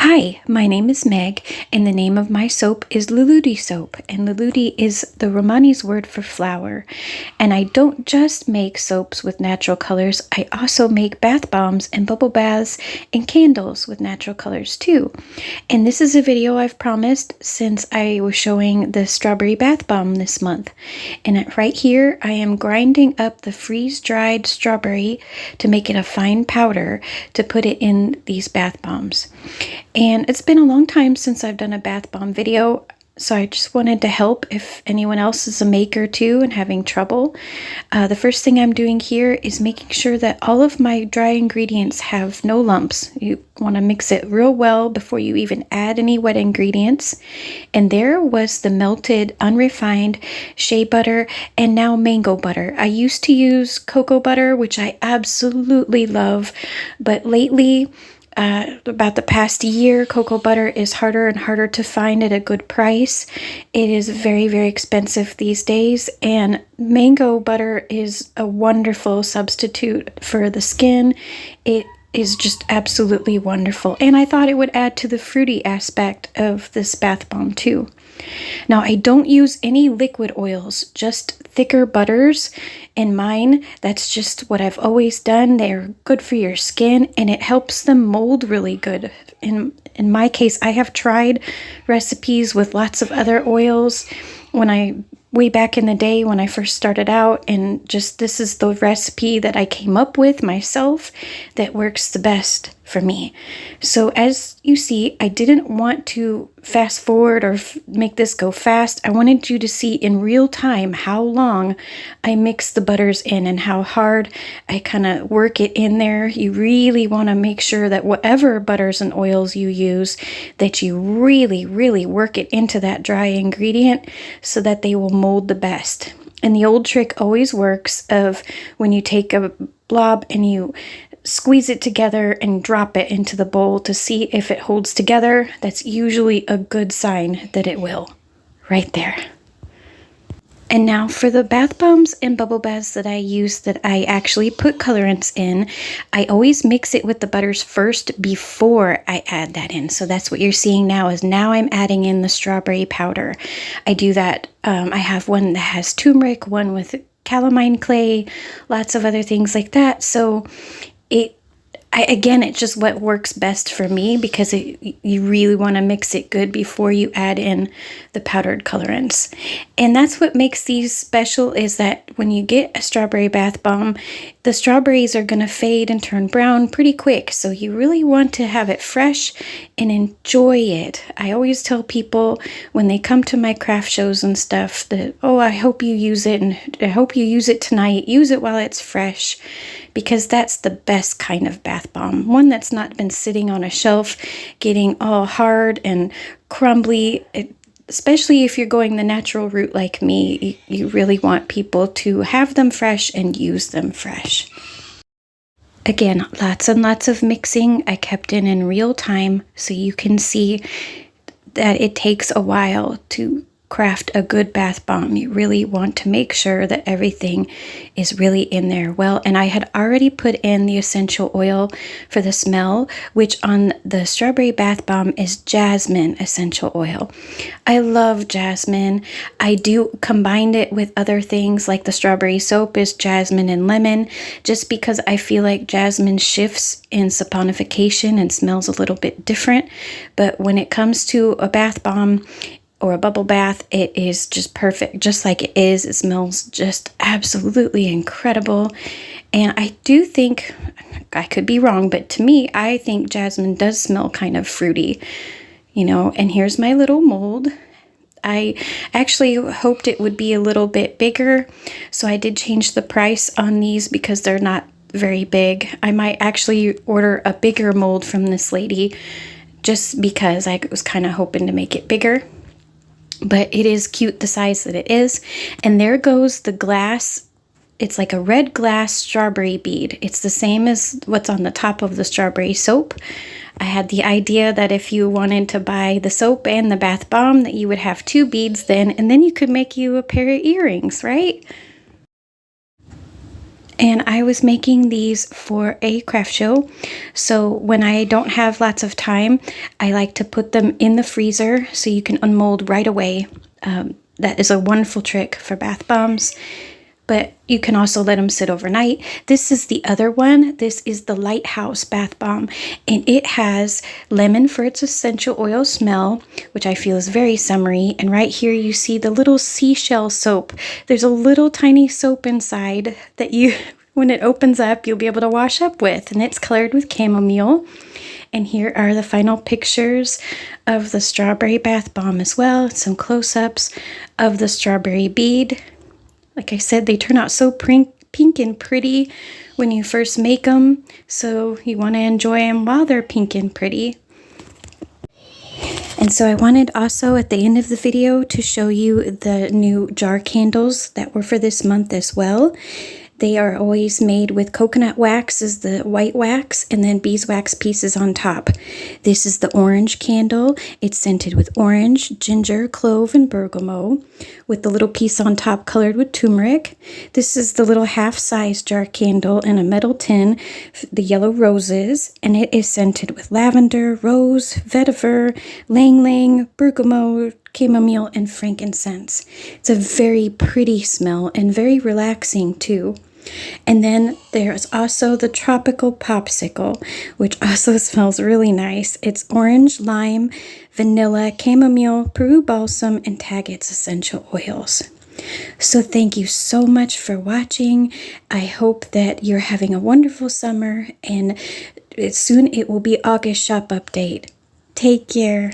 Hi, my name is Meg, and the name of my soap is Luluti soap, and Luluti is the Romani's word for flower. And I don't just make soaps with natural colors, I also make bath bombs and bubble baths and candles with natural colors too. And this is a video I've promised since I was showing the strawberry bath bomb this month. And right here, I am grinding up the freeze-dried strawberry to make it a fine powder to put it in these bath bombs. And it's been a long time since I've done a bath bomb video, so I just wanted to help if anyone else is a maker too and having trouble. The first thing I'm doing here is making sure that all of my dry ingredients have no lumps. You want to mix it real well before you even add any wet ingredients. And there was the melted, unrefined shea butter and now mango butter. I used to use cocoa butter, which I absolutely love, but lately, about the past year, cocoa butter is harder and harder to find at a good price. It is very, very expensive these days, and mango butter is a wonderful substitute for the skin. It is just absolutely wonderful, and I thought it would add to the fruity aspect of this bath bomb too. Now, I don't use any liquid oils, just thicker butters. In mine, that's just what I've always done. They're good for your skin, and it helps them mold really good. In my case, I have tried recipes with lots of other oils way back in the day when I first started out, and just this is the recipe that I came up with myself that works the best for me. So as you see, I didn't want to fast forward or make this go fast. I wanted you to see in real time how long I mix the butters in and how hard I kind of work it in there. You really want to make sure that whatever butters and oils you use, that you really, really work it into that dry ingredient so that they will mold the best. And the old trick always works of when you take a blob and you squeeze it together and drop it into the bowl to see if it holds together. That's usually a good sign that it will. Right there. And now for the bath bombs and bubble baths that I use that I actually put colorants in, I always mix it with the butters first before I add that in. So that's what you're seeing now is now I'm adding in the strawberry powder. I do that. I have one that has turmeric, one with calamine clay, lots of other things like that. So again, it's just what works best for me because you really want to mix it good before you add in the powdered colorants. And that's what makes these special is that when you get a strawberry bath bomb, the strawberries are going to fade and turn brown pretty quick. So you really want to have it fresh and enjoy it. I always tell people when they come to my craft shows and stuff that, oh, I hope you use it and I hope you use it tonight. Use it while it's fresh, because that's the best kind of bath bomb. One that's not been sitting on a shelf getting all hard and crumbly. Especially if you're going the natural route like me, you really want people to have them fresh and use them fresh. Again, lots and lots of mixing I kept in real time so you can see that it takes a while to craft a good bath bomb. You really want to make sure that everything is really in there well. And I had already put in the essential oil for the smell, which on the strawberry bath bomb is jasmine essential oil. I love jasmine. I do combine it with other things like the strawberry soap is jasmine and lemon, just because I feel like jasmine shifts in saponification and smells a little bit different. But when it comes to a bath bomb, or a bubble bath, it is just perfect, just like it is. It smells just absolutely incredible. And I do think, I could be wrong, but to me, I think jasmine does smell kind of fruity, you know. And here's my little mold. I actually hoped it would be a little bit bigger, so I did change the price on these because they're not very big. I might actually order a bigger mold from this lady just because I was kind of hoping to make it bigger. But it is cute the size that it is. And there goes the glass. It's like a red glass strawberry bead. It's the same as what's on the top of the strawberry soap. I had the idea that if you wanted to buy the soap and the bath bomb, that you would have two beads then, and then you could make you a pair of earrings, right? And I was making these for a craft show. So when I don't have lots of time, I like to put them in the freezer so you can unmold right away. That is a wonderful trick for bath bombs, but you can also let them sit overnight. This is the other one. This is the Lighthouse Bath Bomb, and it has lemon for its essential oil smell, which I feel is very summery. And right here you see the little seashell soap. There's a little tiny soap inside that you, when it opens up, you'll be able to wash up with, and it's colored with chamomile. And here are the final pictures of the strawberry bath bomb as well. Some close-ups of the strawberry bead. Like I said, they turn out so pink and pretty when you first make them, so you want to enjoy them while they're pink and pretty. And so I wanted also at the end of the video to show you the new jar candles that were for this month as well. They are always made with coconut wax as the white wax and then beeswax pieces on top. This is the orange candle. It's scented with orange, ginger, clove, and bergamot with the little piece on top colored with turmeric. This is the little half-size jar candle in a metal tin, the yellow roses, and it is scented with lavender, rose, vetiver, lang lang, bergamot, chamomile, and frankincense. It's a very pretty smell and very relaxing too. And then there's also the tropical popsicle, which also smells really nice. It's orange, lime, vanilla, chamomile, Peru balsam, and Taggart's essential oils. So thank you so much for watching. I hope that you're having a wonderful summer, and soon it will be August shop update. Take care.